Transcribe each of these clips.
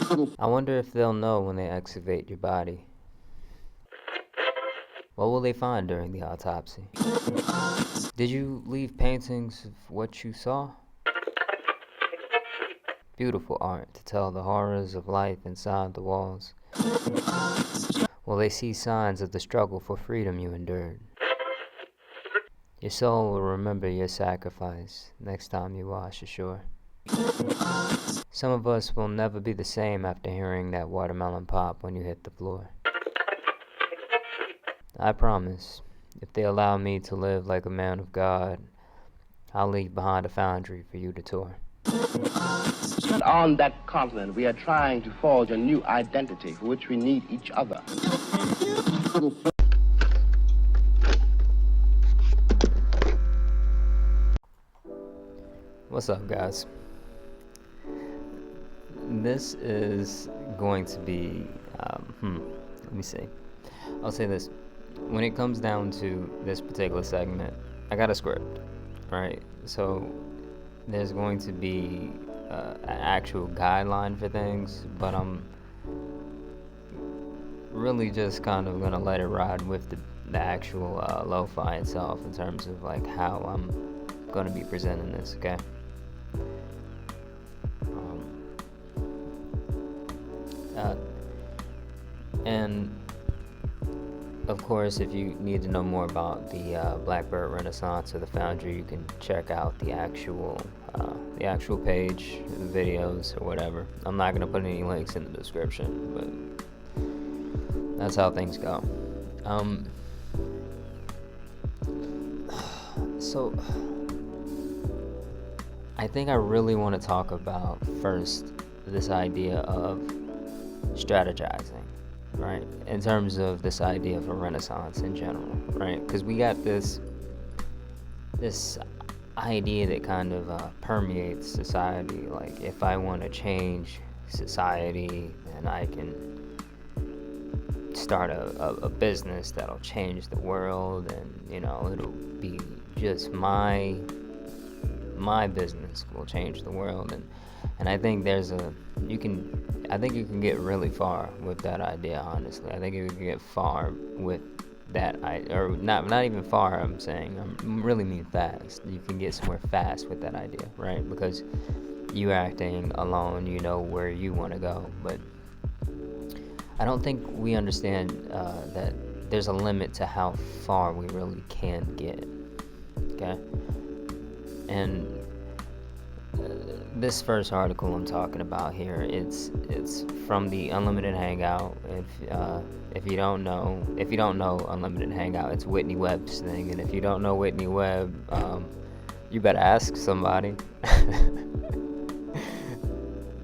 I wonder if they'll know when they excavate your body. What will they find during the autopsy? Did you leave paintings of what you saw? Beautiful art to tell the horrors of life inside the walls. Will they see signs of the struggle for freedom you endured? Your soul will remember your sacrifice next time you wash ashore. Some of us will never be the same after hearing that watermelon pop when you hit the floor. I promise, if they allow me to live like a man of God, I'll leave behind a foundry for you to tour. On that continent, we are trying to forge a new identity for which we need each other. What's up, guys? This is going to be, let me see. I'll say this. When it comes down to this particular segment, I got a script, right? So there's going to be an actual guideline for things, but I'm really just kind of gonna let it ride with the actual lo-fi itself in terms of like how I'm gonna be presenting this, okay? And of course, if you need to know more about the Blackbird Renaissance or the Foundry, you can check out the actual page, the videos, or whatever. I'm not gonna put any links in the description, but that's how things go. So I think I really want to talk about first this idea of strategizing, right, in terms of this idea of a renaissance in general, right? Because we got this idea that kind of permeates society, like if I want to change society, then I can start a business that'll change the world, and it'll be just my business will change the world, and I think you can get really far with that idea. Honestly, I think you can get far with that or not even far. I'm saying I really mean fast. You can get somewhere fast with that idea, right? Because you acting alone, you know where you want to go, but I don't think we understand that there's a limit to how far we really can get. Okay, and this first article I'm talking about here, it's from the Unlimited Hangout. If you don't know Unlimited Hangout, it's Whitney Webb's thing, and if you don't know Whitney Webb, you better ask somebody.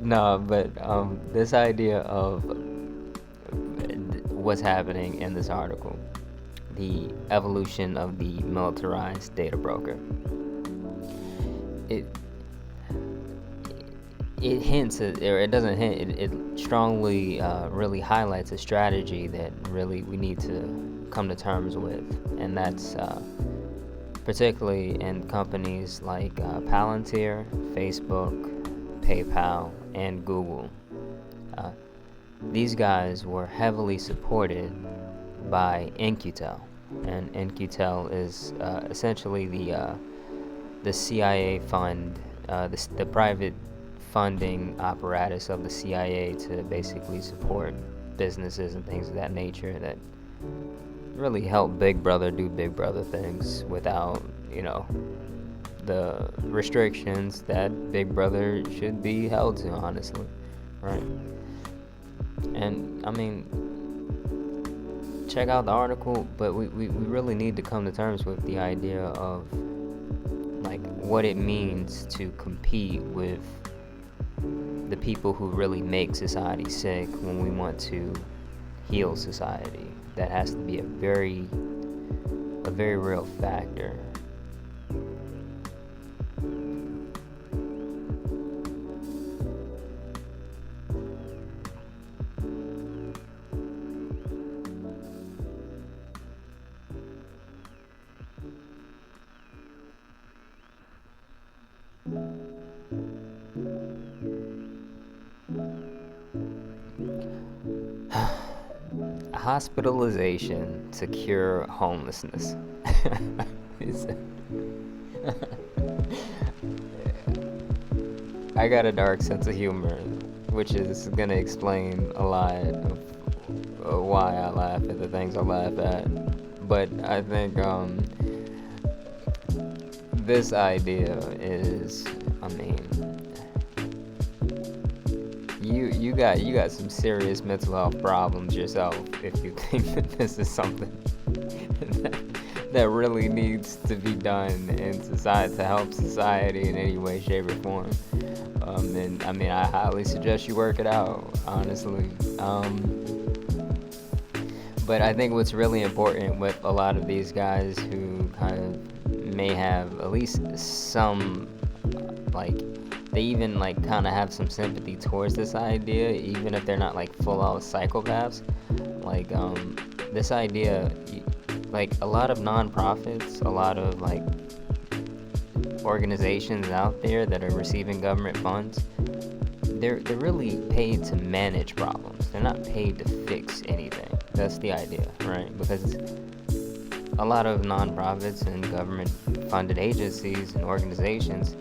No, but this idea of what's happening in this article, the evolution of the militarized data broker. It hints at, or it doesn't hint, it strongly really highlights a strategy that really we need to come to terms with, and that's particularly in companies like Palantir, Facebook, PayPal, and Google. These guys were heavily supported by In-Q-Tel, and In-Q-Tel is essentially the CIA fund, the private funding apparatus of the CIA to basically support businesses and things of that nature that really help Big Brother do Big Brother things without, the restrictions that Big Brother should be held to, honestly, right? And I mean, check out the article, but we really need to come to terms with the idea of like what it means to compete with the people who really make society sick when we want to heal society. That has to be a very real factor. hospitalization to cure homelessness. I got a dark sense of humor, which is gonna explain a lot of why I laugh at the things I laugh at. But I think this idea is, I mean, you got some serious mental health problems yourself if you think that this is something that really needs to be done in society to help society in any way, shape, or form. And I mean, I highly suggest you work it out, honestly. But I think what's really important with a lot of these guys who kind of may have at least some, like, they even like kind of have some sympathy towards this idea, even if they're not like full-out psychopaths. Like this idea, like a lot of nonprofits, a lot of like organizations out there that are receiving government funds, they're really paid to manage problems. They're not paid to fix anything. That's the idea, right? Because a lot of nonprofits and government-funded agencies and organizations,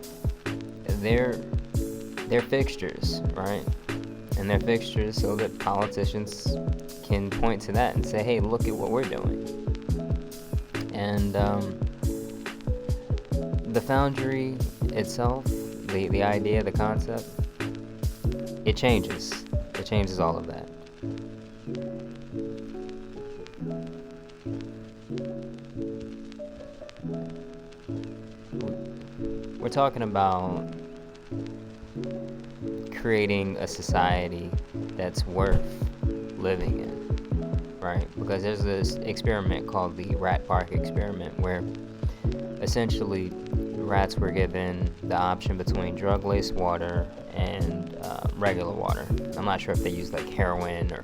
they're fixtures, right? And they're fixtures so that politicians can point to that and say, hey, look at what we're doing. And the foundry itself, the idea, the concept, it changes. It changes all of that. We're talking about creating a society that's worth living in, right? Because there's this experiment called the rat park experiment where essentially rats were given the option between drug-laced water and regular water. I'm not sure if they use like heroin or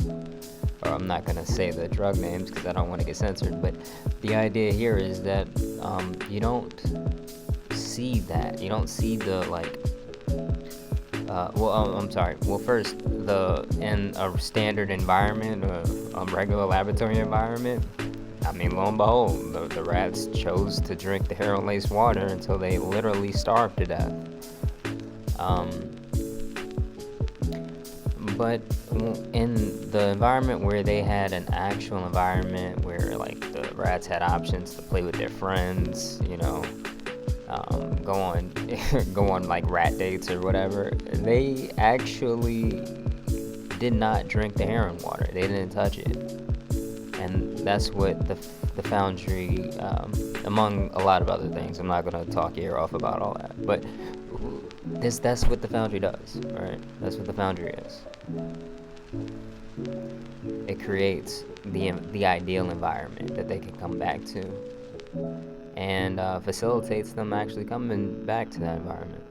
I'm not going to say the drug names because I don't want to get censored, but the idea here is that you don't see that. You don't see the like first, in a standard environment, a regular laboratory environment, I mean, lo and behold, the rats chose to drink the heroin-laced water until they literally starved to death. But in the environment where they had an actual environment where, like, the rats had options to play with their friends, you know, go on like rat dates or whatever, they actually did not drink the heroin water. They didn't touch it. And that's what the foundry, among a lot of other things, I'm not going to talk your ear off about all that, but that's what the foundry does, right? That's what the foundry is. It creates the ideal environment that they can come back to, and facilitates them actually coming back to that environment.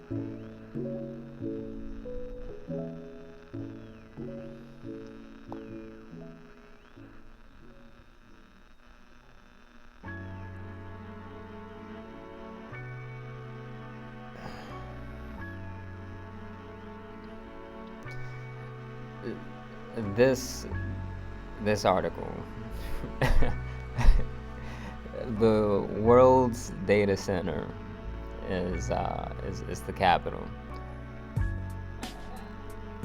This article, the world's data center is the capital.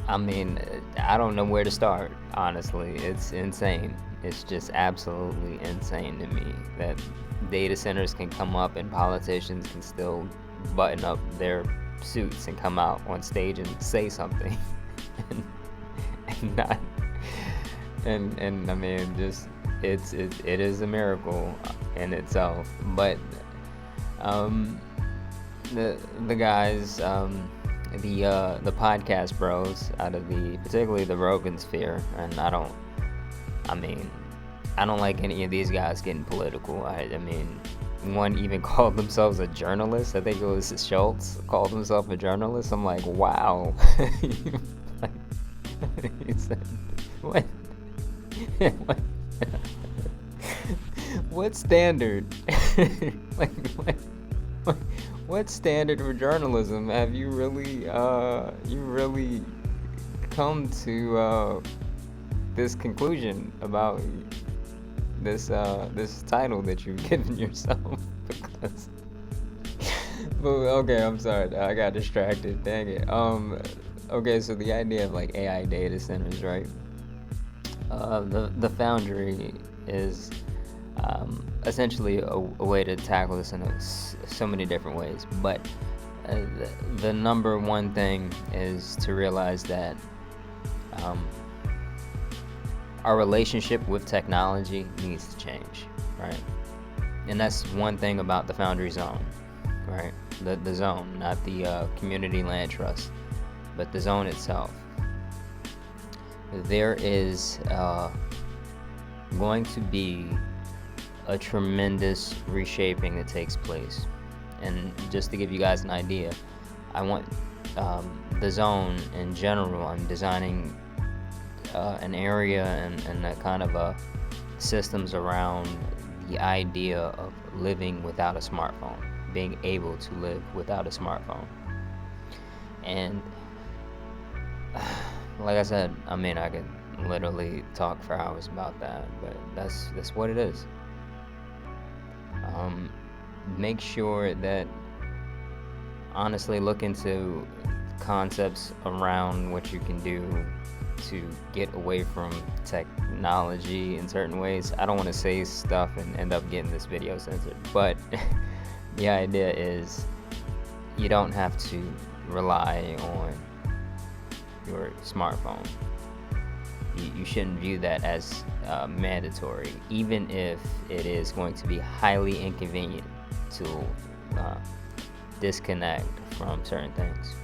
I mean, I don't know where to start, honestly. It's insane. It's just absolutely insane to me that data centers can come up and politicians can still button up their suits and come out on stage and say something. And I mean, just it is a miracle in itself. But the guys, the podcast bros out of particularly the Rogan sphere, and I don't like any of these guys getting political. I mean, one even called themselves a journalist. I think it was Schultz called himself a journalist. I'm like, wow. He said, what? What standard? What standard for journalism have you really come to this conclusion about this title that you've given yourself. Because okay, I'm sorry, I got distracted. Dang it. Okay, so the idea of like AI data centers, right? The foundry is essentially a way to tackle this in so many different ways, but the number one thing is to realize that our relationship with technology needs to change, right? And that's one thing about the foundry zone, right? The zone, not the community land trust, but the zone itself. There is going to be a tremendous reshaping that takes place. And just to give you guys an idea, I want the zone in general, I'm designing an area and a kind of systems around the idea of living without a smartphone, being able to live without a smartphone. And like I said, I mean, I could literally talk for hours about that, but that's what it is. Make sure that, honestly, look into concepts around what you can do to get away from technology in certain ways. I don't want to say stuff and end up getting this video censored, but the idea is you don't have to rely on your smartphone. You shouldn't view that as mandatory, even if it is going to be highly inconvenient to disconnect from certain things.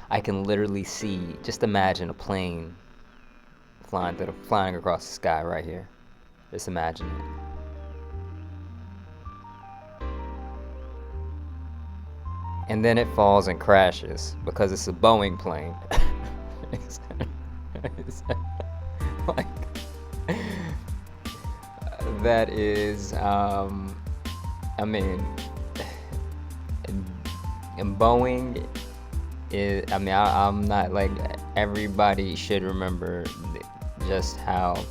I can literally see, just imagine a plane flying across the sky right here. Just imagine it. And then it falls and crashes because it's a Boeing plane. Like, that is, I mean, Boeing is, I mean, I'm not like, everybody should remember just how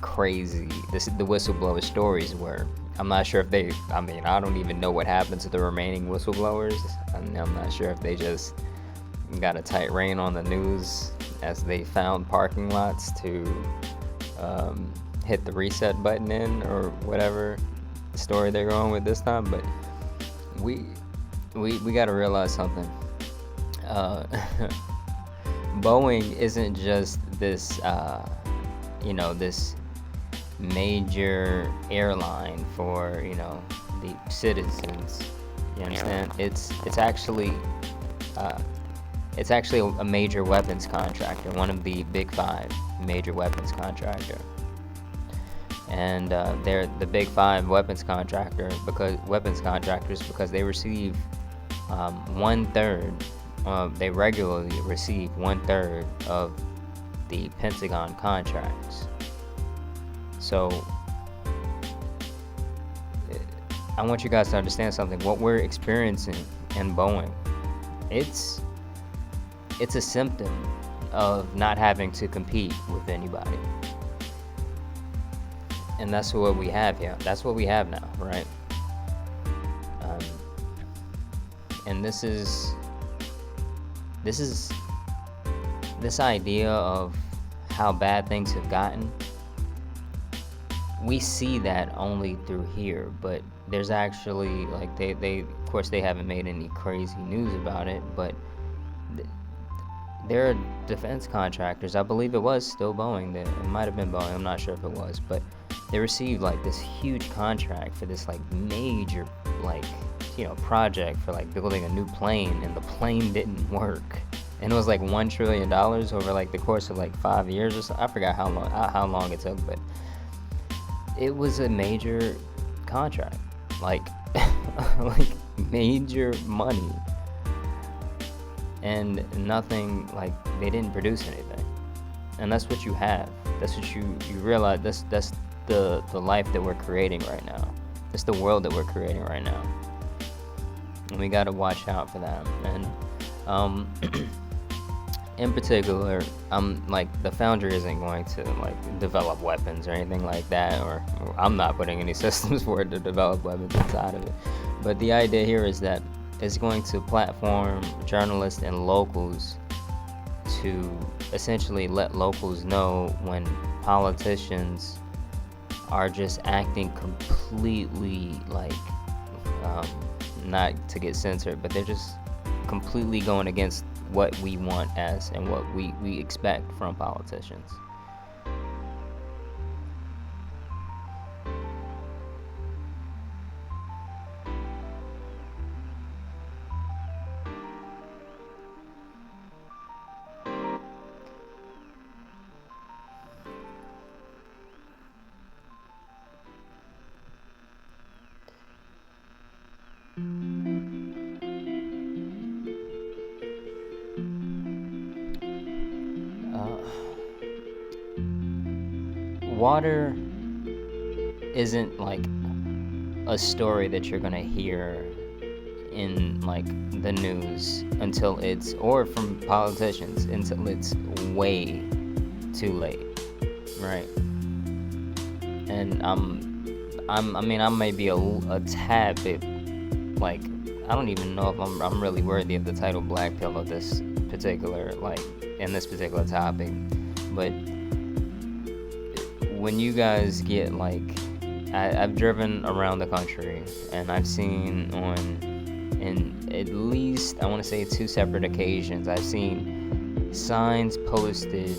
crazy the whistleblower stories were. I'm not sure if they, I mean, I don't even know what happened to the remaining whistleblowers. I'm not sure if they just got a tight rein on the news as they found parking lots to hit the reset button in, or whatever story they're going with this time. But we got to realize something. Boeing isn't just this, this major airline for, the citizens. You understand? It's actually a major weapons contractor, one of the big 5 major weapons contractor. And they're the big 5 weapons contractors because they receive 1/3. They regularly receive 1/3 of the Pentagon contracts. So I want you guys to understand something. What we're experiencing in Boeing, it's a symptom of not having to compete with anybody. And that's what we have here. That's what we have now, right? And this idea of how bad things have gotten. We see that only through here, but there's actually, like, they of course they haven't made any crazy news about it, but they're defense contractors. I believe it was still Boeing. It might have been Boeing. I'm not sure if it was, but they received like this huge contract for this like major like project for like building a new plane, and the plane didn't work, and it was like $1 trillion over like the course of like 5 years or so. I forgot how long it took, but it was a major contract, like like major money, and nothing, like they didn't produce anything. And that's what you have. That's what you realize. That's the life that we're creating right now. It's the world that we're creating right now, and we got to watch out for that. And in particular, like the foundry isn't going to like develop weapons or anything like that, or I'm not putting any systems for it to develop weapons inside of it. But the idea here is that it's going to platform journalists and locals to essentially let locals know when politicians are just acting completely like, not to get censored, but they're just completely going against what we want as and what we expect from politicians. Water isn't like a story that you're gonna hear in like the news until it's, or from politicians, until it's way too late, right? And I may be a tad bit like, I don't even know if I'm really worthy of the title Black Pill of this particular, like, in this particular topic, but when you guys get like, I've driven around the country and I've seen in at least, I want to say 2 separate occasions, I've seen signs posted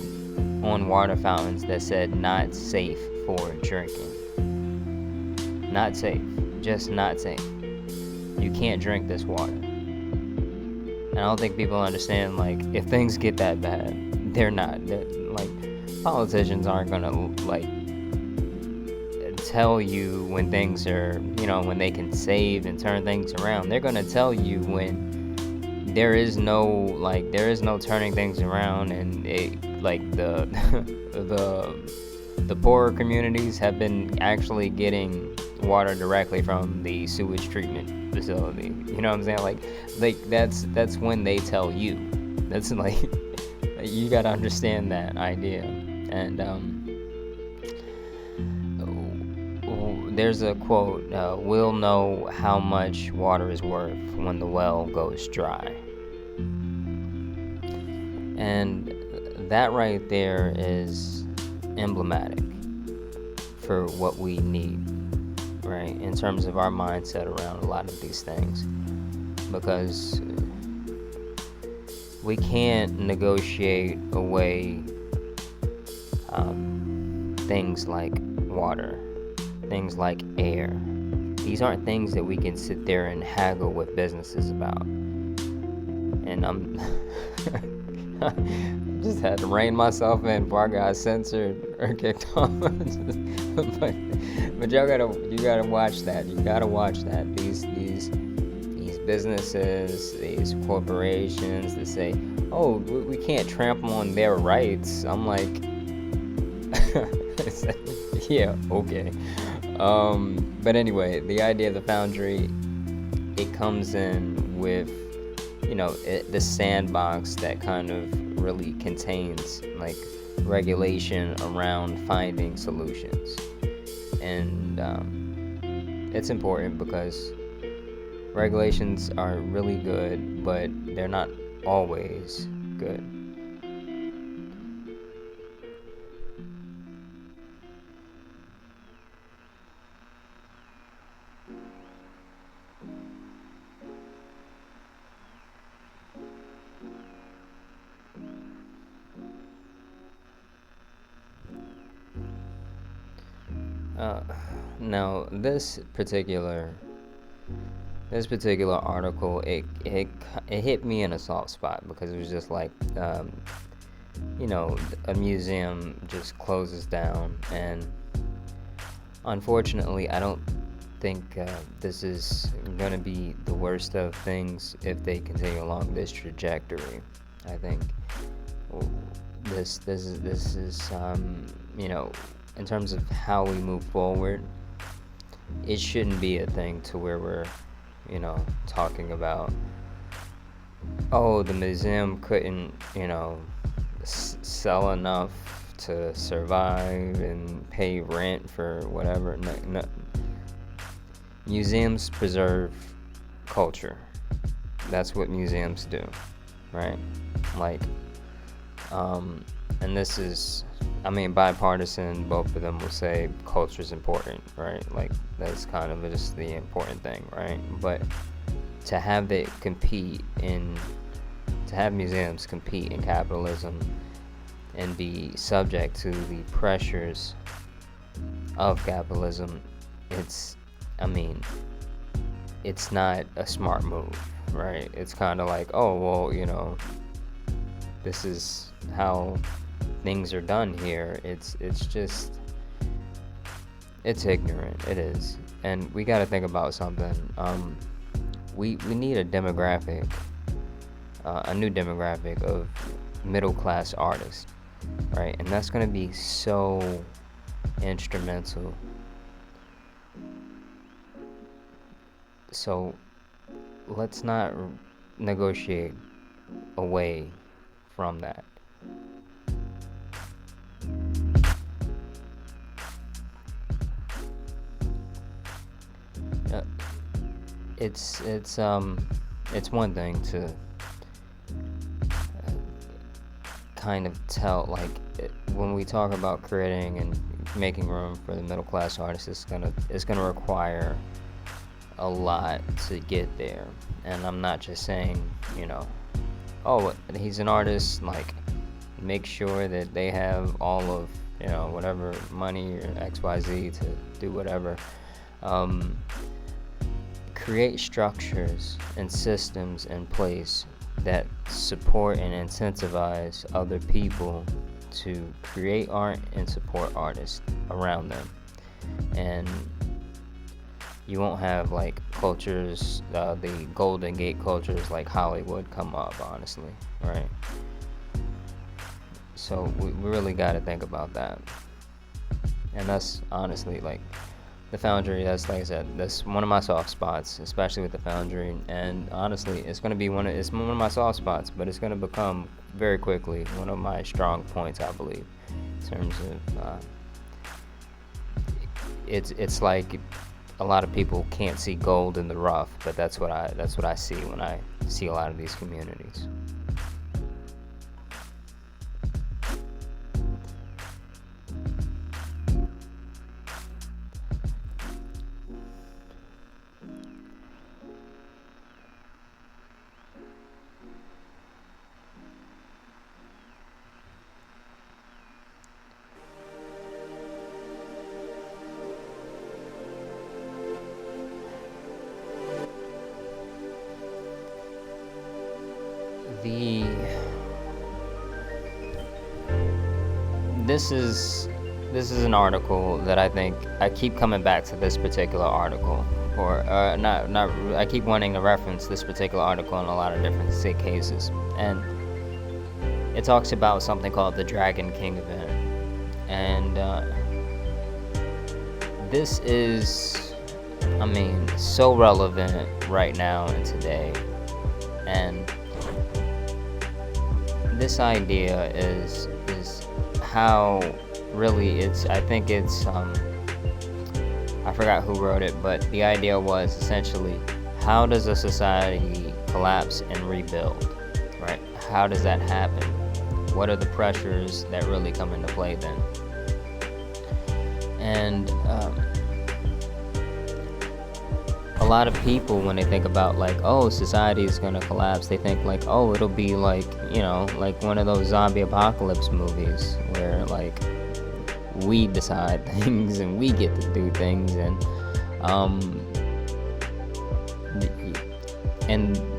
on water fountains that said not safe for drinking. Not safe, just not safe. You can't drink this water. And I don't think people understand, like, if things get that bad, they're like, politicians aren't gonna like tell you when things are, when they can save and turn things around. They're gonna tell you when there is no turning things around, and it, like, the the poorer communities have been actually getting water directly from the sewage treatment facility. You know what I'm saying? Like that's when they tell you. That's like, you gotta understand that idea. And there's a quote, we'll know how much water is worth when the well goes dry. And that right there is emblematic for what we need, right, in terms of our mindset around a lot of these things, because we can't negotiate away things like water, things like air. These aren't things that we can sit there and haggle with businesses about. And I'm just had to rein myself in before I got censored or kicked off. but you gotta watch that. You gotta watch that. These businesses, these corporations that say, "Oh, we can't trample on their rights." I'm like, yeah, okay. But anyway, the idea of the foundry, it comes in with, the sandbox that kind of really contains like regulation around finding solutions. And it's important because regulations are really good, but they're not always good. Now, this particular article, it hit me in a soft spot because it was just like, a museum just closes down, and unfortunately, I don't think this is gonna be the worst of things if they continue along this trajectory. I think this is in terms of how we move forward, it shouldn't be a thing to where we're talking about, oh, the museum couldn't sell enough to survive and pay rent for whatever. No. Museums preserve culture. That's what museums do, right? Like, and this is, bipartisan, both of them will say culture is important, right? Like, that's kind of just the important thing, right? But to have museums compete in capitalism and be subject to the pressures of capitalism, it's not a smart move, right? It's kind of like, oh, well, this is how things are done here. It's ignorant. It is. And we got to think about something. We need a demographic, a new demographic of middle class artists, right? And that's going to be so instrumental. So let's not negotiate away from that. It's one thing to kind of tell, like, when we talk about creating and making room for the middle class artists, it's gonna require a lot to get there. And I'm not just saying, oh, he's an artist, like, make sure that they have all of whatever money or XYZ to do whatever. Create structures and systems in place that support and incentivize other people to create art and support artists around them. And you won't have like cultures, the Golden Gate cultures like Hollywood come up, honestly, right? So we really got to think about that. And that's honestly, like, the foundry, that's, like I said, that's one of my soft spots, especially with the foundry. And honestly, it's one of my soft spots, but it's going to become very quickly one of my strong points, I believe, in terms of it's like a lot of people can't see gold in the rough, but that's what I see when I see a lot of these communities. This is an article that I think I keep coming back to this particular article, or I keep wanting to reference this particular article in a lot of different cases, and it talks about something called the Dragon King event, and this is, so relevant right now and today, and this idea is how really I forgot who wrote it, but the idea was essentially, how does a society collapse and rebuild, right? How does that happen? What are the pressures that really come into play then? And a lot of people, when they think about like, oh, society is gonna collapse, they think like, oh, it'll be like, like one of those zombie apocalypse movies where like we decide things and we get to do things, and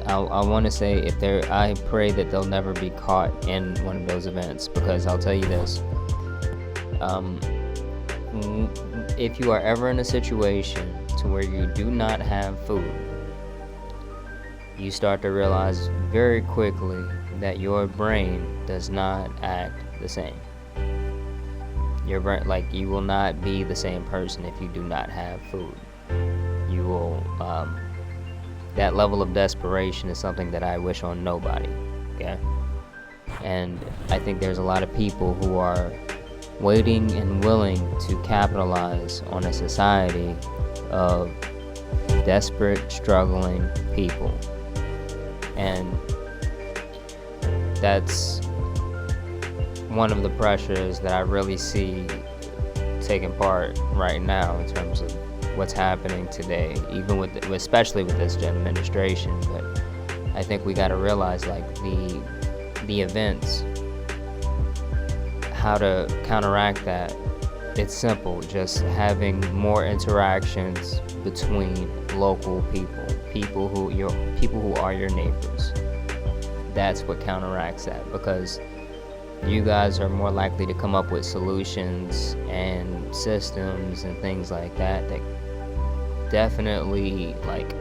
I want to say I pray that they'll never be caught in one of those events, because I'll tell you this, if you are ever in a situation to where you do not have food, you start to realize very quickly that your brain does not act the same. Your brain, like, you will not be the same person if you do not have food. You will, that level of desperation is something that I wish on nobody, okay? And I think there's a lot of people who are waiting and willing to capitalize on a society of desperate, struggling people. And that's one of the pressures that I really see taking part right now in terms of what's happening today, even especially with this administration. But I think we got to realize, like, the events, how to counteract that. It's simple, just having more interactions between local people who are your neighbors. That's what counteracts that, because you guys are more likely to come up with solutions and systems and things like that definitely, like,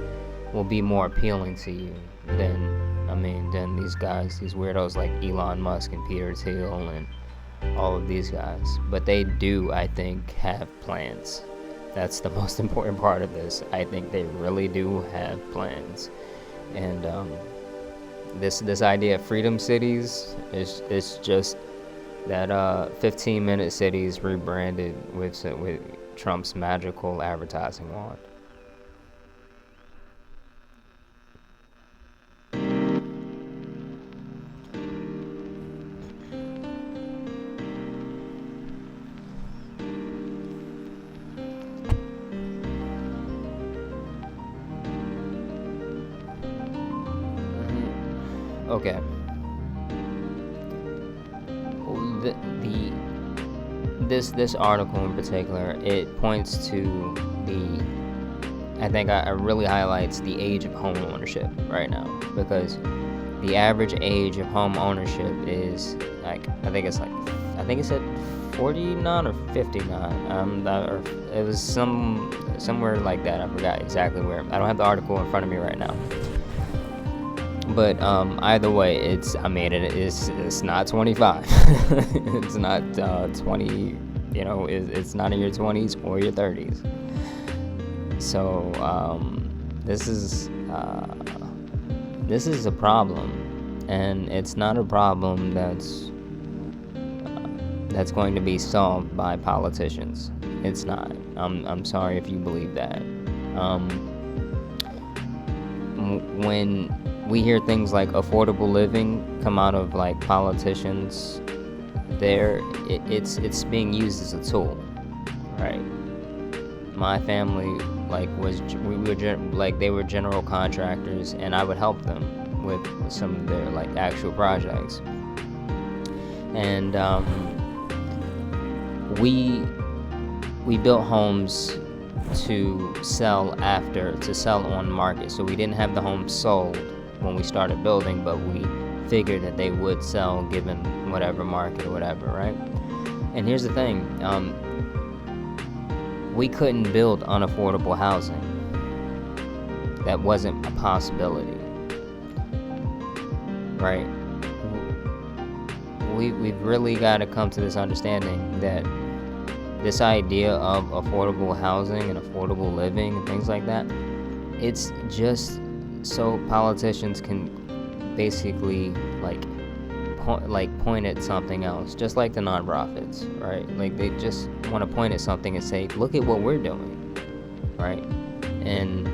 will be more appealing to you than these guys, these weirdos like Elon Musk and Peter Thiel and all of these guys. But they do, I think, have plans. That's the most important part of this. I think they really do have plans. And this idea of freedom cities is just that 15-minute cities rebranded with Trump's magical advertising wand. Okay. This article in particular, it points to I think it really highlights the age of home ownership right now, because the average age of home ownership is like, I think it said 49 or 59. Or it was somewhere like that. I forgot exactly where. I don't have the article in front of me right now. But either way, it's not 25. It's not 20. It's not in your 20s or your 30s. So this is a problem, and it's not a problem that's going to be solved by politicians. It's not. I'm sorry if you believe that. When we hear things like affordable living come out of, like, politicians, it's being used as a tool, right? My family, like, they were general contractors, and I would help them with some of their, like, actual projects. And we built homes to sell on market, so we didn't have the homes sold when we started building, but we figured that they would sell given whatever market or whatever, right? And here's the thing, we couldn't build unaffordable housing. That wasn't a possibility, right? We've really got to come to this understanding that this idea of affordable housing and affordable living and things like that, it's just so politicians can basically point at something else, just like the nonprofits, right? Like, they just want to point at something and say, look at what we're doing, right? And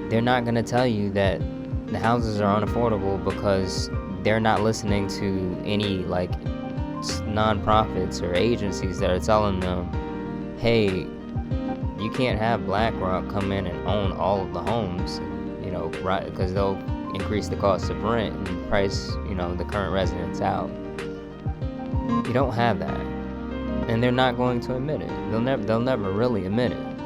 they're not going to tell you that the houses are unaffordable because they're not listening to any, like, nonprofits or agencies that are telling them, hey, you can't have BlackRock come in and own all of the homes, right? Because they'll increase the cost of rent and price, the current residents out. You don't have that. and they're not going to admit it. They'll never really admit it.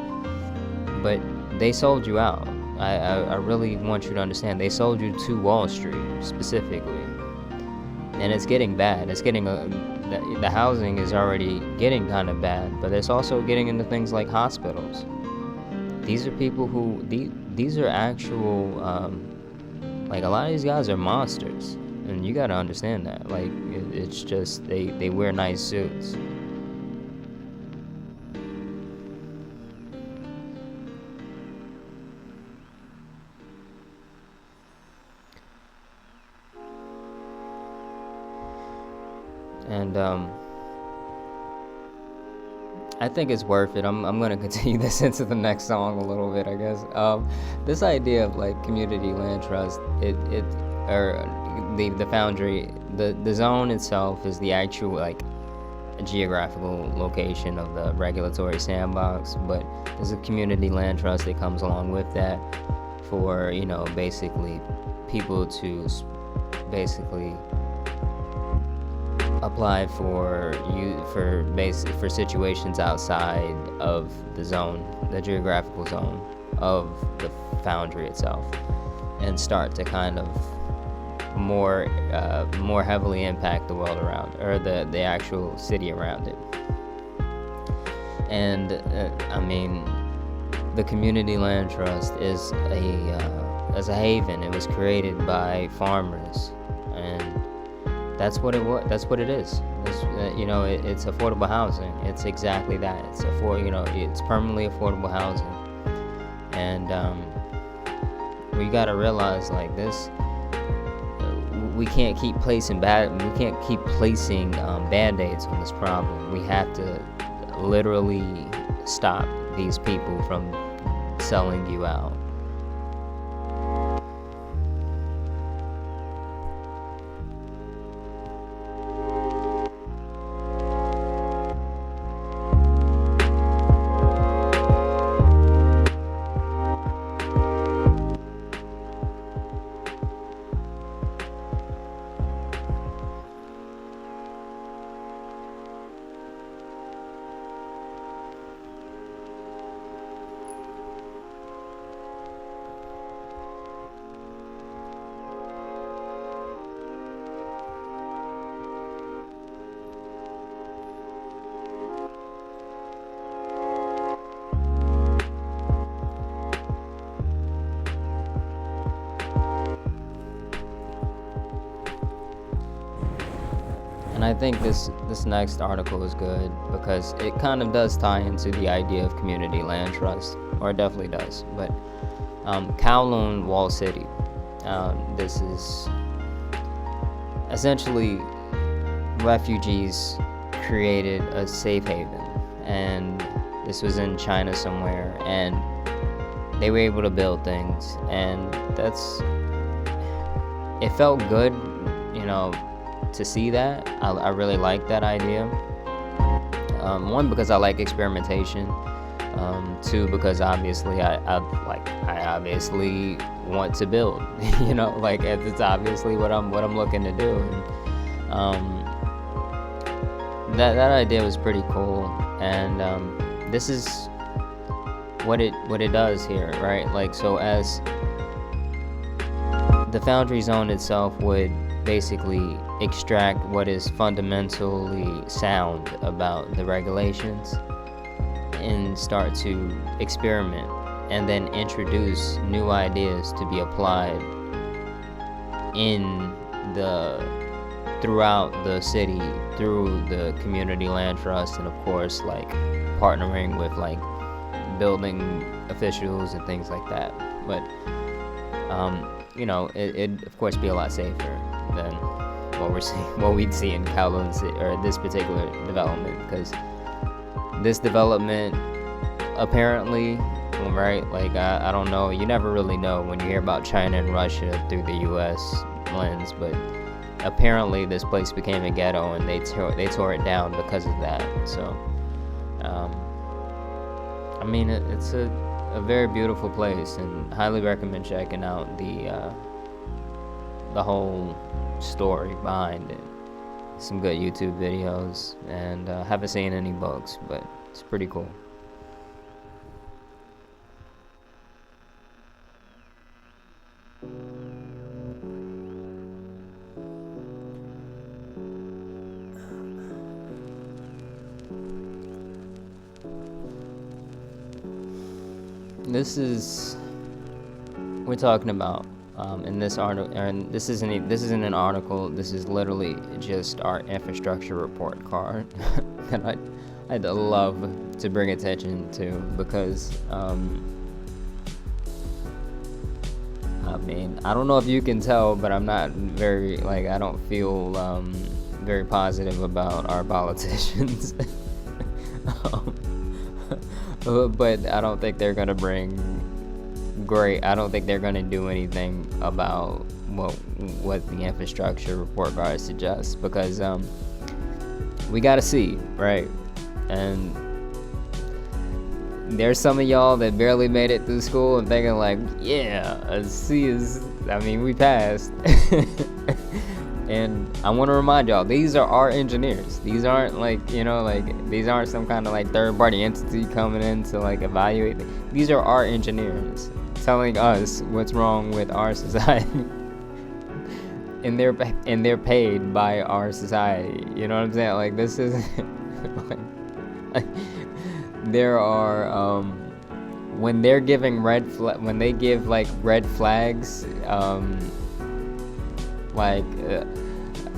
But they sold you out. I really want you to understand. They sold you to Wall Street specifically, and it's getting bad. It's getting the housing is already getting kind of bad, but it's also getting into things like hospitals. These are people who these are actual like a lot of these guys are monsters, and you gotta understand that. Like it's just they wear nice suits. And I think it's worth it. I'm gonna continue this into the next song a little bit, I guess. This idea of like community land trust, or the foundry, the zone itself is the actual like geographical location of the regulatory sandbox, but there's a community land trust that comes along with that for, you know, basically people to basically apply for situations outside of the zone, the geographical zone of the foundry itself, and start to kind of more heavily impact the world around, or the actual city around it. And I mean, the community land trust is a haven. It was created by farmers, and that's what it was. That's what it is. You know, it's affordable housing. It's exactly that. It's it's permanently affordable housing. And we gotta realize, like, this. We can't keep placing band-aids on this problem. We have to literally stop these people from selling you out. And I think this next article is good because it kind of does tie into the idea of community land trust, or it definitely does. But Kowloon Wall City, this is essentially refugees created a safe haven, and this was in China somewhere, and they were able to build things, and it felt good, you know, to see that. I really like that idea. One, because I like experimentation. Two, because obviously I obviously want to build. You know, like it's obviously what I'm looking to do. And, that idea was pretty cool. And this is what it does here, right? Like, so as the foundry zone itself would basically extract what is fundamentally sound about the regulations and start to experiment and then introduce new ideas to be applied throughout the city through the community land trust, and of course like partnering with like building officials and things like that. But you know, it'd of course be a lot safer than what we'd see in Kowloon City, or this particular development, because this development apparently, right, like I don't know, you never really know when you hear about China and Russia through the US lens, but apparently this place became a ghetto and they tore it down because of that. So I mean, it's a very beautiful place, and highly recommend checking out the whole story behind it. some good YouTube videos, and haven't seen any bugs, but it's pretty cool. We're talking about in this article, and this isn't an article. This is literally just our infrastructure report card that I'd love to bring attention to, because I mean, I don't know if you can tell, but I'm not very, like, I don't feel very positive about our politicians. But I don't think they're gonna I don't think they're gonna do anything about what the infrastructure report card suggests, because we gotta see, right? And there's some of y'all that barely made it through school and thinking like, yeah, a C is, I mean, we passed. And I want to remind y'all, these are our engineers. These aren't like, these aren't some kind of like third party entity coming in to like evaluate. These are our engineers telling us what's wrong with our society. And they're paid by our society. You know what I'm saying? Like, this is like, there are when they're giving when they give like red flags,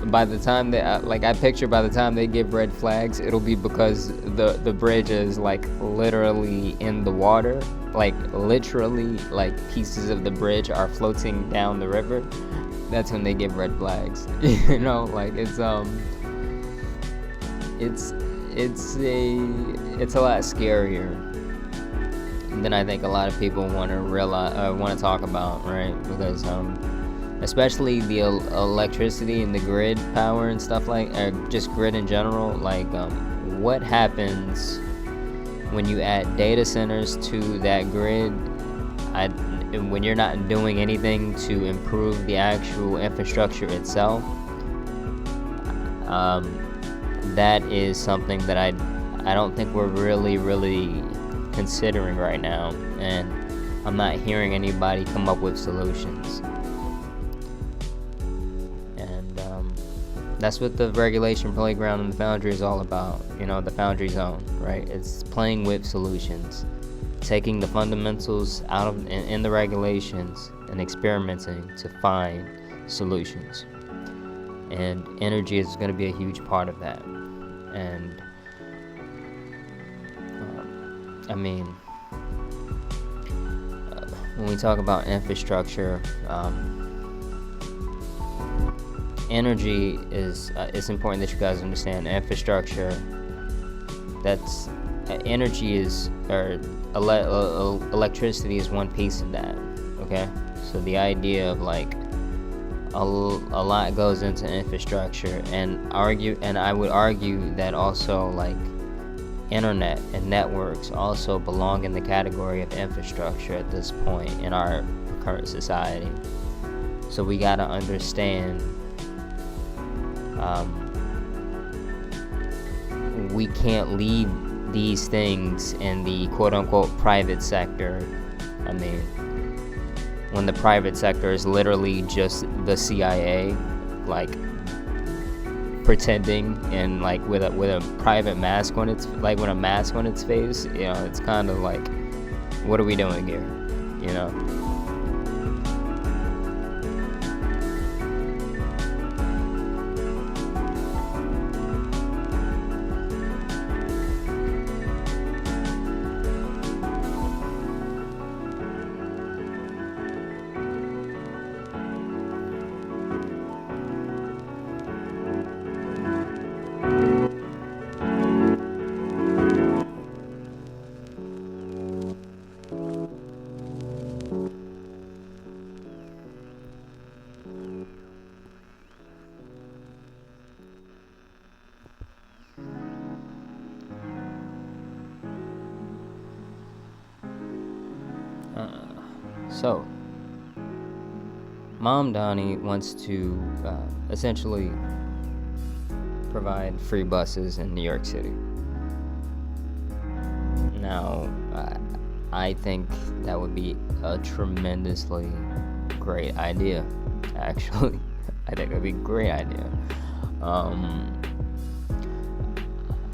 by the time they I picture by the time they give red flags, it'll be because the bridge is like literally in the water, like literally like pieces of the bridge are floating down the river. That's when they give red flags. You know, like it's a lot scarier than I think a lot of people want to talk about, right? Because especially the electricity and the grid power and stuff, like, or just grid in general, like what happens when you add data centers to that grid, when you're not doing anything to improve the actual infrastructure itself. That is something that I don't think we're really considering right now, and I'm not hearing anybody come up with solutions. And that's what the regulation playground and the foundry is all about. You know, the foundry zone, right? It's playing with solutions, taking the fundamentals out of in the regulations and experimenting to find solutions. And energy is going to be a huge part of that. And I mean, when we talk about infrastructure, energy is it's important that you guys understand infrastructure. That's energy is, or electricity is one piece of that. Okay, so the idea of like a lot goes into infrastructure, and I would argue that also like internet and networks also belong in the category of infrastructure at this point in our current society. So we gotta understand, we can't leave these things in the quote-unquote private sector. I mean, when the private sector is literally just the CIA, like pretending, and like with a private mask on its, like with a mask on its face, you know, it's kind of like, what are we doing here, you know? So, Mom Donnie wants to essentially provide free buses in New York City. Now, I think that would be a tremendously great idea, actually. I think it would be a great idea.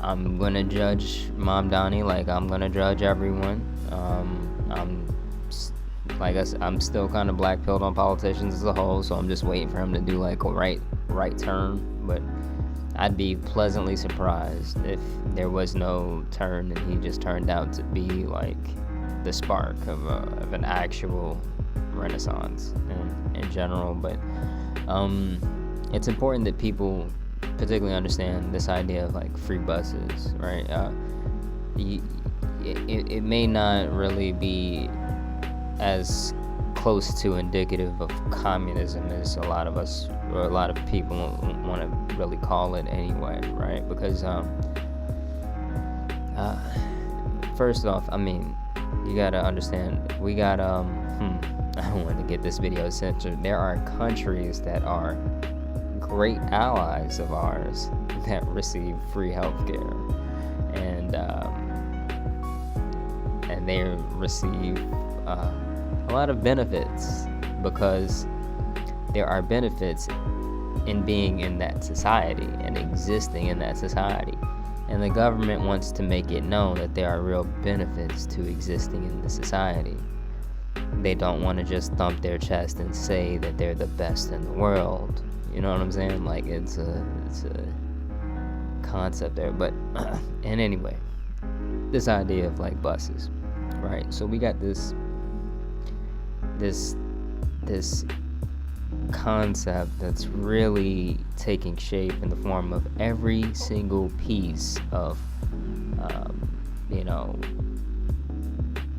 I'm gonna judge Mom Donnie like I'm gonna judge everyone. I'm still kind of black-pilled on politicians as a whole, so I'm just waiting for him to do like a right turn. But I'd be pleasantly surprised if there was no turn and he just turned out to be like the spark of an actual renaissance in general. But it's important that people particularly understand this idea of like free buses, right? It may not really be as close to indicative of communism as a lot of us or a lot of people want to really call it anyway, right? Because first off, I mean, you gotta understand, we got I don't want to get this video censored. There are countries that are great allies of ours that receive free healthcare, and they receive a lot of benefits because there are benefits in being in that society and existing in that society, and the government wants to make it known that there are real benefits to existing in the society. They don't want to just thump their chest and say that they're the best in the world. You know what I'm saying? Like, it's a concept there. But and anyway, this idea of like buses, right? So we got this concept that's really taking shape in the form of every single piece of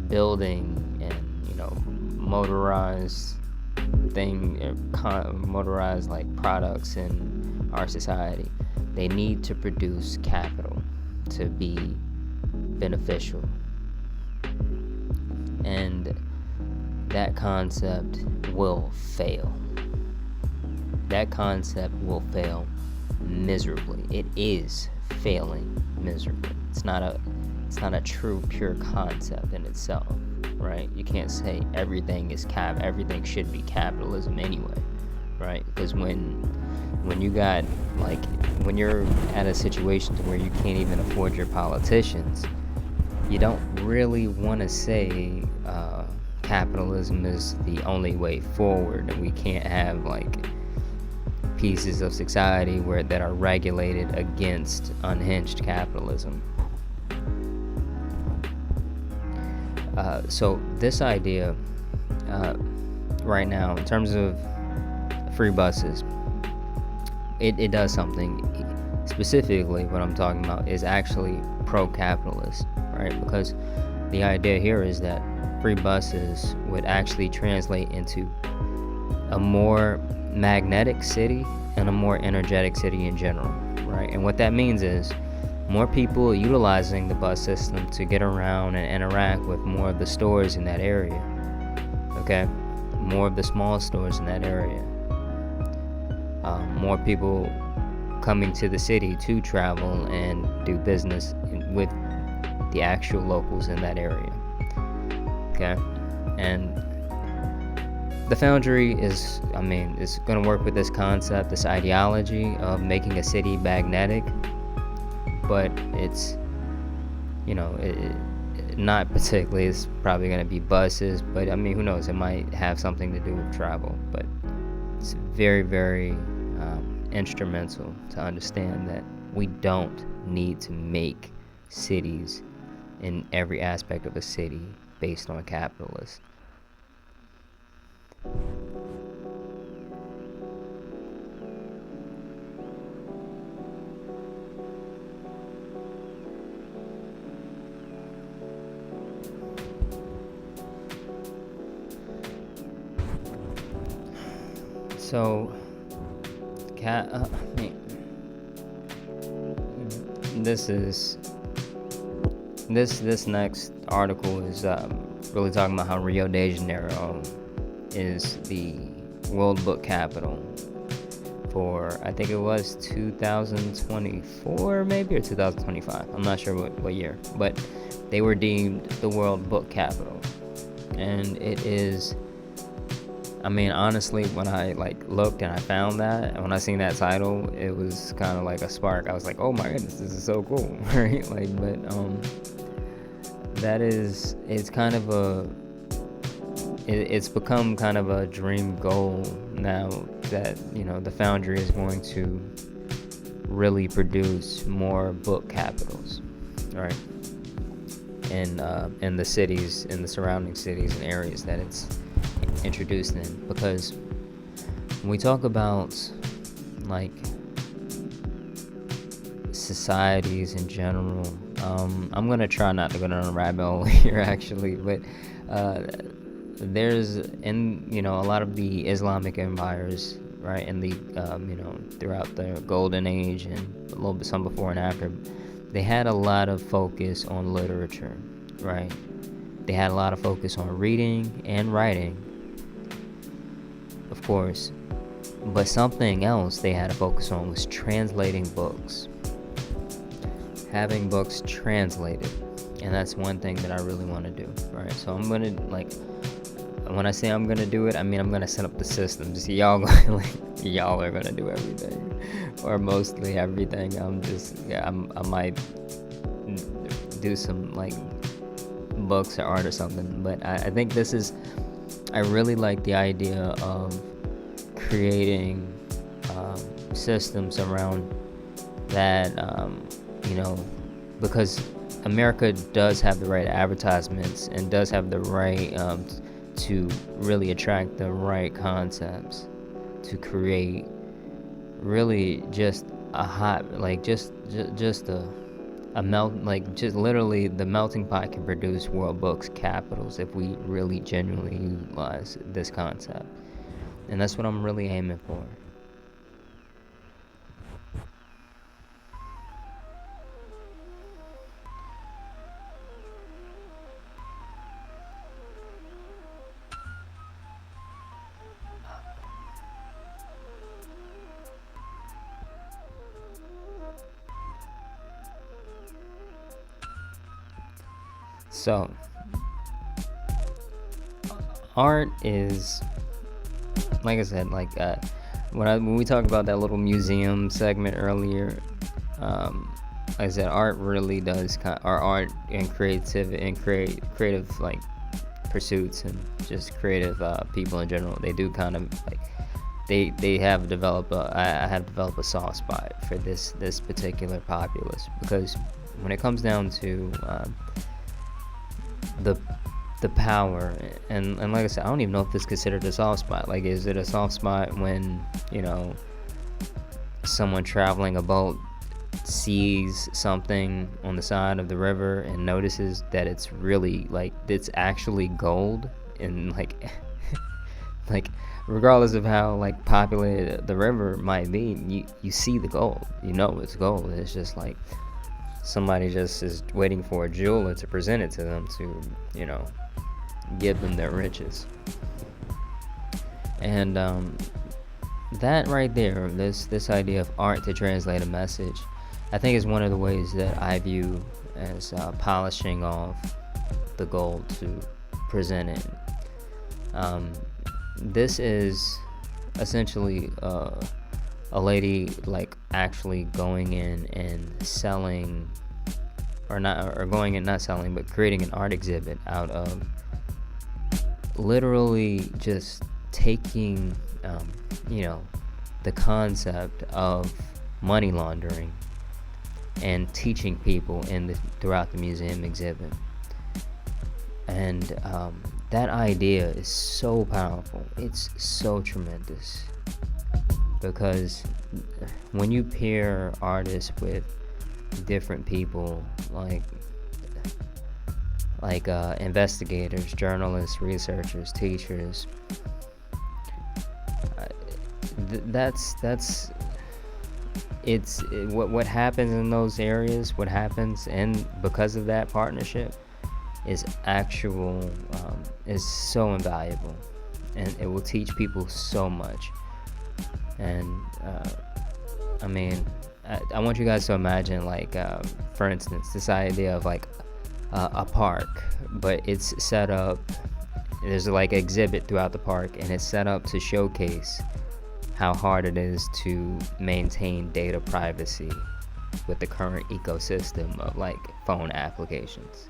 building and motorized motorized like products in our society. They need to produce capital to be beneficial, and that concept will fail. That concept will fail miserably. It is failing miserably. It's not a true pure concept in itself, right? You can't say everything should be capitalism anyway, right? Because when you're at a situation to where you can't even afford your politicians, you don't really want to say capitalism is the only way forward, and we can't have like pieces of society that are regulated against unhinged capitalism. So this idea right now, in terms of free buses, it does something. Specifically, what I'm talking about is actually pro-capitalist, right? Because the idea here is that free buses would actually translate into a more magnetic city and a more energetic city in general, right? And what that means is more people utilizing the bus system to get around and interact with more of the stores in that area, okay? More of the small stores in that area. More people coming to the city to travel and do business with the actual locals in that area, okay? And the foundry is going to work with this concept, this ideology of making a city magnetic, but it's, not particularly, it's probably going to be buses, but who knows, it might have something to do with travel. But it's very, very instrumental to understand that we don't need to make cities in every aspect of a city based on capitalists. So, this next article is really talking about how Rio de Janeiro is the World Book capital for, I think it was 2024 maybe, or 2025. I'm not sure what year, but they were deemed the world book capital. And it is, I mean, honestly, when I looked and I found that, and when I seen that title, it was kind of like a spark. I was like, oh my goodness, this is so cool, right? That is, it's kind of it's become kind of a dream goal now that, the foundry is going to really produce more book capitals, right? In the cities, in the surrounding cities and areas that it's introduced in. Because when we talk about societies in general, I'm gonna try not to go down a rabbit hole here actually, but there's a lot of the Islamic empires, right, and the throughout the golden age and a little bit some before and after, they had a lot of focus on literature, right? They had a lot of focus on reading and writing, of course, but something else they had to focus on was translating books, having books translated. And that's one thing that I really want to do, right? So I'm gonna, when I say I'm gonna do it, I mean I'm gonna set up the systems. Y'all are gonna do everything, or mostly everything. I might do some books or art or something. But I think I really like the idea of creating systems around that, because America does have the right advertisements and does have the right to really attract the right concepts to create really just a hot, just a melt, just literally the melting pot can produce world books capitals if we really genuinely utilize this concept. And that's what I'm really aiming for. So, art is, like I said, when we talked about that little museum segment earlier, like I said, art really does, our art and creative pursuits and just creative people in general, they do kind of they have developed I have developed a soft spot for this particular populace, because when it comes down to the power, and like I said, I don't even know if this is considered a soft spot. Is it a soft spot when someone traveling a boat sees something on the side of the river and notices that it's really it's actually gold, and regardless of how populated the river might be, you see the gold, it's gold. It's just somebody just is waiting for a jeweler to present it to them to give them their riches. And that right there, this idea of art to translate a message, I think is one of the ways that I view as polishing off the gold to present it. This is essentially a lady actually going in and selling, not selling, but creating an art exhibit out of literally just taking the concept of money laundering and teaching people throughout the museum exhibit. And that idea is so powerful. It's so tremendous, because when you pair artists with different people like investigators, journalists, researchers, teachers, what happens in those areas, what happens, and because of that partnership is is so invaluable, and it will teach people so much. And I mean, I want you guys to imagine, like, for instance, this idea of like a park, but it's set up, there's like exhibit throughout the park, and it's set up to showcase how hard it is to maintain data privacy with the current ecosystem of like phone applications.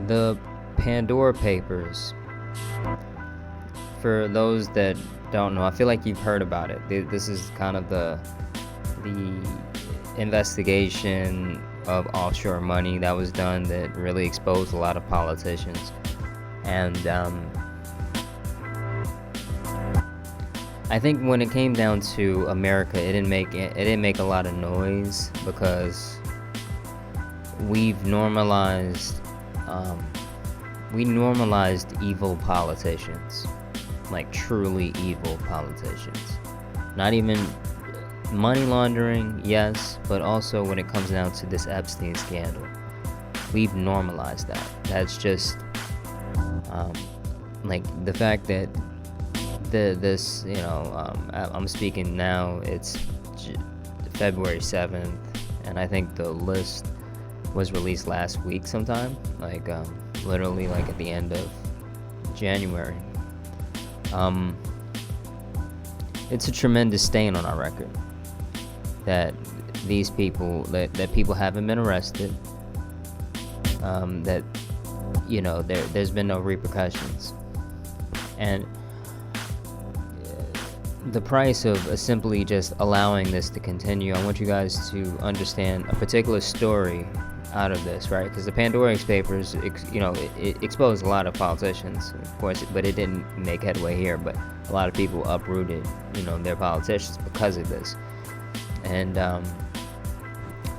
The Pandora Papers, for those that don't know, I feel like you've heard about it. This is kind of the investigation of offshore money that was done that really exposed a lot of politicians. And I think when it came down to America, it didn't make a lot of noise because we've normalized evil politicians, like truly evil politicians. Not even money laundering, yes, but also when it comes down to this Epstein scandal, we've normalized that. That's just like the fact that this, I'm speaking now, it's February 7th, and I think the list was released last week sometime, like literally like at the end of January. It's a tremendous stain on our record that these people, that people haven't been arrested, that there's been no repercussions, and the price of simply just allowing this to continue. I want you guys to understand a particular story out of this, right? Because the Pandora Papers, it exposed a lot of politicians, of course, but it didn't make headway here. But a lot of people uprooted, their politicians because of this. And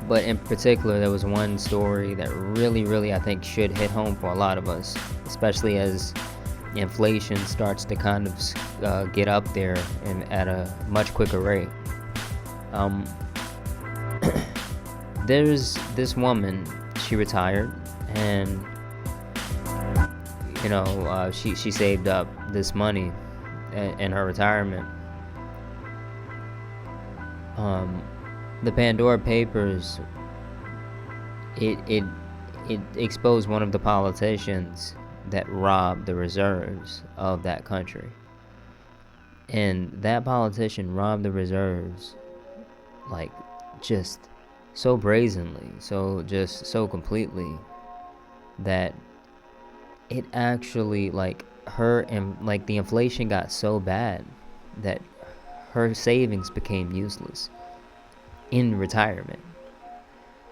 but in particular, there was one story that really, I think, should hit home for a lot of us, especially as inflation starts to kind of get up there and at a much quicker rate. There's this woman, she retired, and she saved up this money in her retirement. The Pandora Papers, it exposed one of the politicians that robbed the reserves of that country. And that politician robbed the reserves, like, just so brazenly, so completely, that it actually, like, the inflation got so bad that her savings became useless in retirement.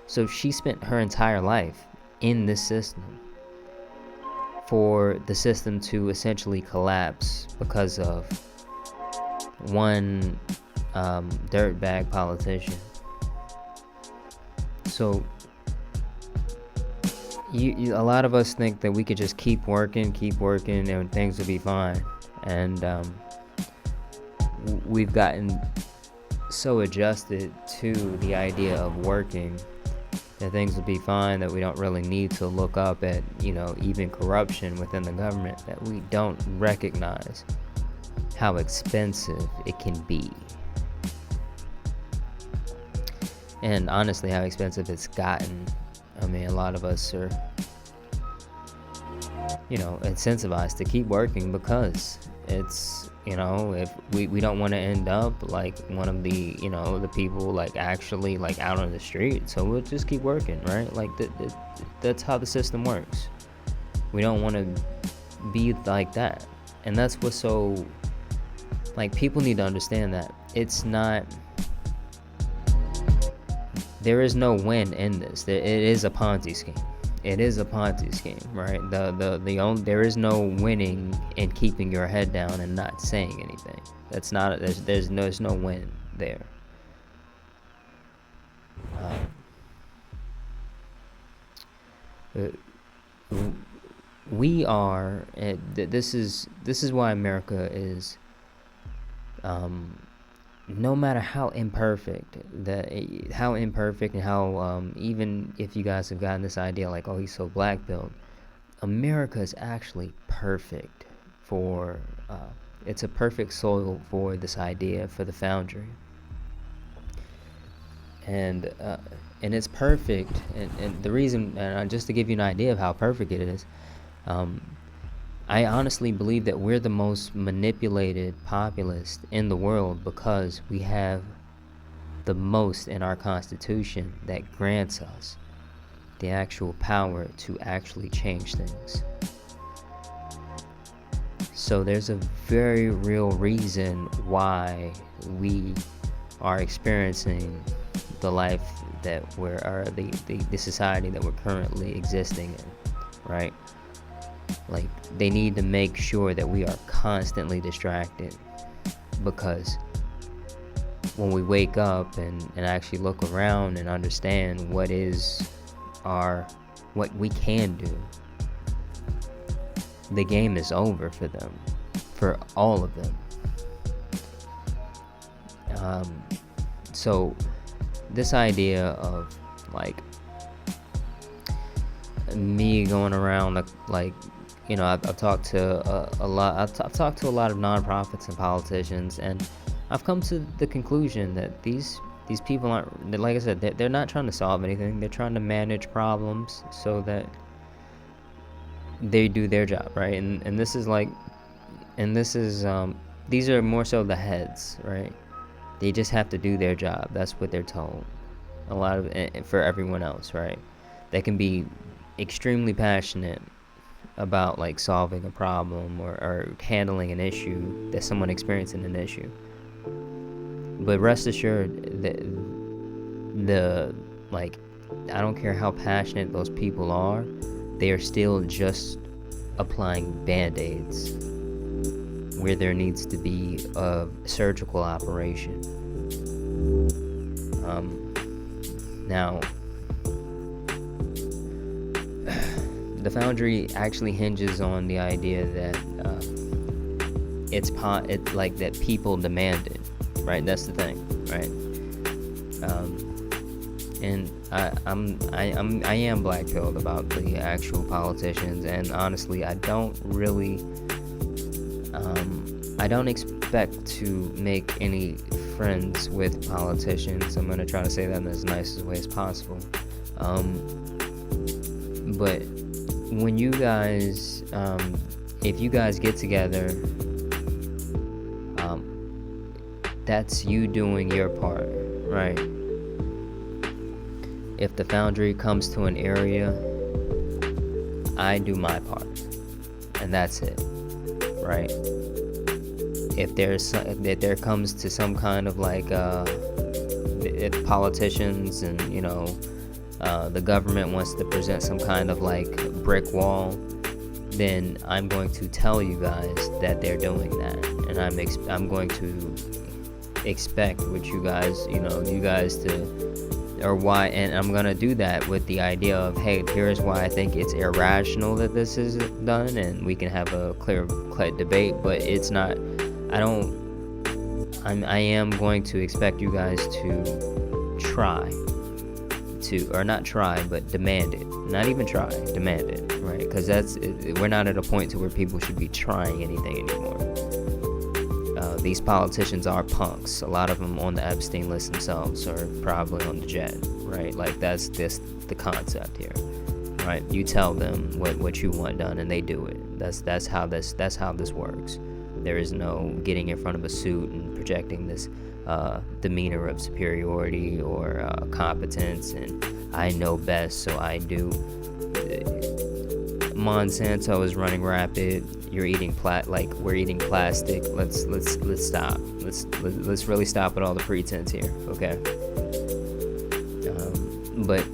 So she spent her entire life in this system for the system to essentially collapse because of one dirtbag politician. So a lot of us think that we could just keep working and things will be fine. And we've gotten so adjusted to the idea of working that things will be fine, that we don't really need to look up at, even corruption within the government, that we don't recognize how expensive it can be. And honestly, how expensive it's gotten. I mean, a lot of us are, incentivized to keep working because it's, if we don't want to end up like one of the, the people like actually like out on the street. So we'll just keep working, right? Like that's how the system works. We don't want to be like that. And that's what's so, like, people need to understand that it's not, there is no win in this. It is a Ponzi scheme. It is a Ponzi scheme, right? There is no winning in keeping your head down and not saying anything. That's not, there's no win there. we are. This is why America is. No matter how imperfect and how even if you guys have gotten this idea like, oh, he's so black-pilled, America is actually perfect for. It's a perfect soil for this idea for the foundry. And it's perfect, and the reason, just to give you an idea of how perfect it is, I honestly believe that we're the most manipulated populace in the world because we have the most in our Constitution that grants us the actual power to actually change things. So there's a very real reason why we are experiencing the life that the society that we're currently existing in, right? Like, they need to make sure that we are constantly distracted, because when we wake up and actually look around and understand what we can do, the game is over for them, for all of them. So this idea of like me going around like, you know, I've talked to a lot. I've talked to a lot of nonprofits and politicians, and I've come to the conclusion that these people aren't, like I said, they're not trying to solve anything. They're trying to manage problems so that they do their job, right? And this is like, these are more so the heads, right? They just have to do their job. That's what they're told. A lot of for everyone else, right? They can be extremely passionate about like solving a problem or handling an issue, that someone experiencing an issue, but rest assured that like, I don't care how passionate those people are, they are still just applying band-aids where there needs to be a surgical operation. Now the foundry actually hinges on the idea that it's like that people demand it, right? That's the thing, right? And I am black-pilled about the actual politicians, and honestly, I don't expect to make any friends with politicians. I'm gonna try to say that in as nice a way as possible. But when you guys, if you guys get together, that's you doing your part, right? If the foundry comes to an area, I do my part, and that's it, right? If there comes to some kind of like, if politicians and, you know, the government wants to present some kind of like brick wall, then I'm going to tell you guys that they're doing that, and I'm going to expect what you guys, or why, and I'm gonna do that with the idea of, hey, here's why I think it's irrational that this is done, and we can have a clear debate. But it's not. I am going to expect you guys to try to, or not try, but demand it. Not even try, demand it, right? Because we're not at a point to where people should be trying anything anymore. These politicians are punks. A lot of them on the Epstein list themselves, or probably on the jet, right? Like, that's the concept here, right? You tell them what you want done, and they do it. That's how this works. There is no getting in front of a suit and projecting this demeanor of superiority or competence, and I know best, so I do. Monsanto is running rapid. You're eating we're eating plastic. Let's stop. Let's really stop with all the pretense here, okay? But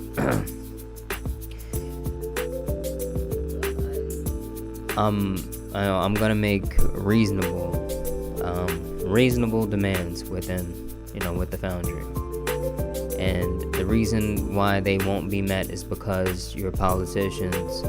I'm gonna make reasonable demands with the foundry, and the The reason why they won't be met is because your politicians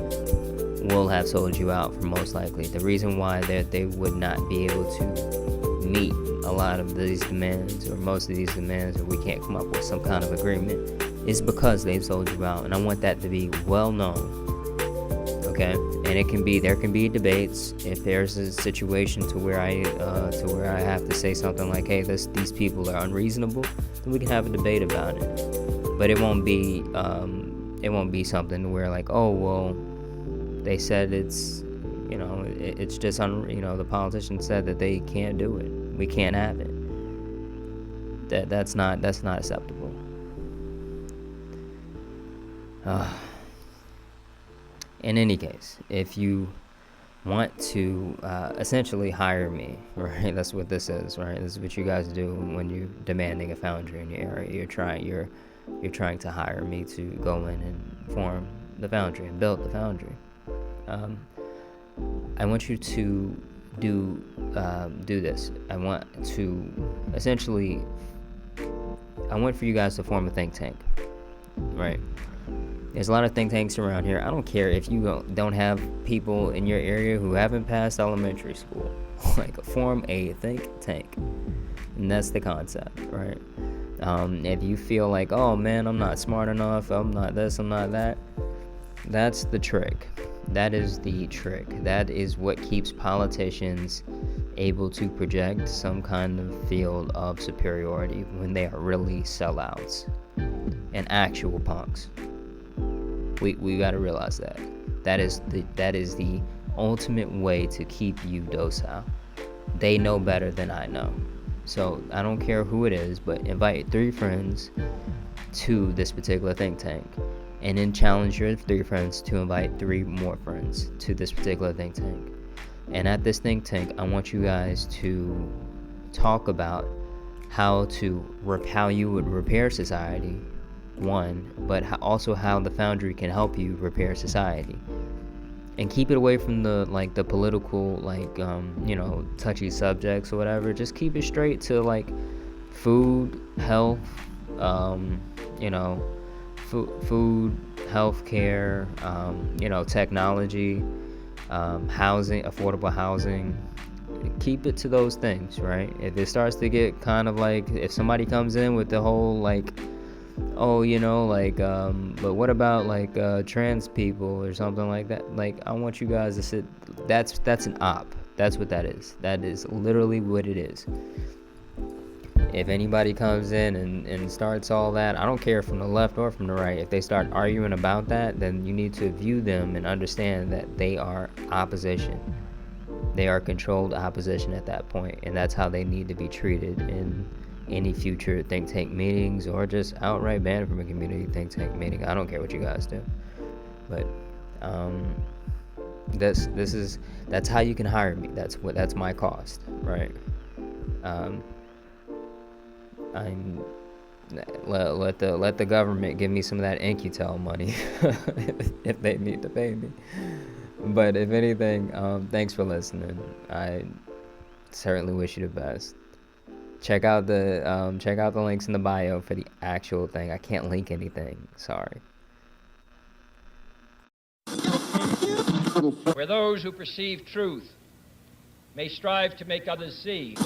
will have sold you out, for most likely. The reason why they would not be able to meet a lot of these demands, or most of these demands, or we can't come up with some kind of agreement, is because they've sold you out. And I want that to be well known. Okay, and there can be debates. If there's a situation to where I have to say something like, hey, these people are unreasonable, then we can have a debate about it. But it won't be something where like, oh well, they said it's just the politician said that they can't do it. We can't have it. That's not acceptable. In any case, if you want to essentially hire me, right? That's what this is, right? This is what you guys do when you're demanding a foundry in your area. You're trying to hire me to go in and form the foundry and build the foundry. I want you to do this. I want for you guys to form a think tank, right? There's a lot of think tanks around here. I don't care if you don't have people in your area who haven't passed elementary school. Like, form a think tank. And that's the concept, right? If you feel like, oh man, I'm not smart enough, I'm not this, I'm not that, that's the trick. That is the trick. That is what keeps politicians able to project some kind of field of superiority when they are really sellouts and actual punks. We gotta realize that. That is the ultimate way to keep you docile. They know better than I know. So I don't care who it is, but invite 3 friends to this particular think tank, and then challenge your 3 friends to invite 3 more friends to this particular think tank. And at this think tank, I want you guys to talk about how you would repair society, one, but also how the foundry can help you repair society. And keep it away from the political, touchy subjects or whatever. Just keep it straight to like food, health, food, healthcare, technology, housing, affordable housing. Keep it to those things, right? If it starts to get kind of like, if somebody comes in with the whole but what about trans people or something like that? Like, I want you guys to sit. That's an op. That's what that is. That is literally what it is. If anybody comes in and starts all that, I don't care from the left or from the right. If they start arguing about that, then you need to view them and understand that they are opposition. They are controlled opposition at that point, and that's how they need to be treated in any future think tank meetings, or just outright banned from a community think tank meeting. I don't care what you guys do, but that's how you can hire me. That's my cost, right? Let the government give me some of that Incutel money if they need to pay me. But if anything, thanks for listening. I certainly wish you the best. Check out the links in the bio for the actual thing. I can't link anything. Sorry. Where those who perceive truth may strive to make others see.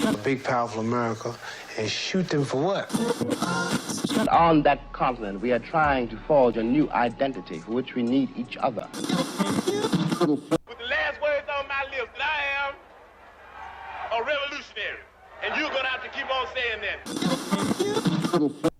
A big, powerful America, and shoot them for what? On that continent, we are trying to forge a new identity for which we need each other. With the last words on my lips, that I am a revolutionary. And you're going to have to keep on saying that.